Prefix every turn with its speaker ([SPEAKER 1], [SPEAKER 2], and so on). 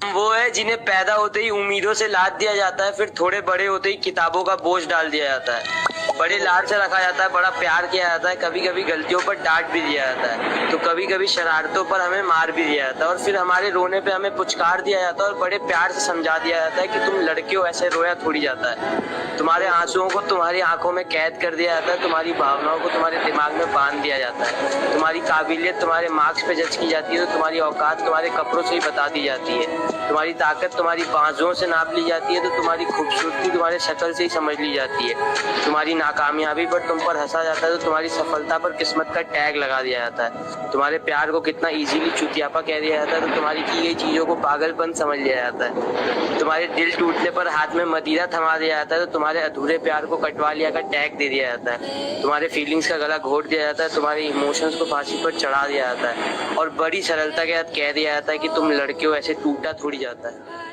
[SPEAKER 1] वो है जिन्हें पैदा होते ही उम्मीदों से लाद दिया जाता है, फिर थोड़े बड़े होते ही किताबों का बोझ डाल दिया जाता है। बड़े लाड से रखा जाता है, बड़ा प्यार किया जाता है, कभी कभी गलतियों पर डांट भी दिया जाता है, तो कभी कभी शरारतों पर हमें मार भी दिया जाता है, और फिर हमारे रोने पे हमें पुचकार दिया जाता है और बड़े प्यार से समझा दिया जाता है कि तुम लड़के हो, ऐसे रोया थोड़ी जाता है। तुम्हारे आंसुओं को तुम्हारी आंखों में कैद कर दिया जाता है, तुम्हारी भावनाओं को तुम्हारे दिमाग में बांध दिया जाता है, तुम्हारी काबिलियत तुम्हारे मार्क्स पे जज की जाती है, तो तुम्हारी औकात तुम्हारे कपड़ों से ही बता दी जाती है, तुम्हारी ताकत तुम्हारी बाजुओं से नाप ली जाती है, तो तुम्हारी खूबसूरती तुम्हारे शक्ल से ही समझ ली जाती है, तुम्हारी नाकामयाबी पर तुम पर हंसा जाता है, तो तुम्हारी सफलता पर किस्मत का टैग लगा दिया जाता है, तुम्हारे प्यार को कितना इजीली चुतियापा कह दिया जाता है, तो तुम्हारी की गई चीजों को पागलपन समझ लिया जाता है, तुम्हारे दिल टूटने पर हाथ में मदिरा थमा दिया जाता है, तो तुम्हारे अधूरे प्यार को कटवा लिया का टैग दे दिया जाता है, तुम्हारे फीलिंग्स का गला घोट दिया जाता है, तुम्हारे इमोशंस को फांसी पर चढ़ा दिया जाता है, और बड़ी सरलता के साथ कह दिया जाता है कि तुम लड़के हो, ऐसे टूटा थोड़ी जाता है।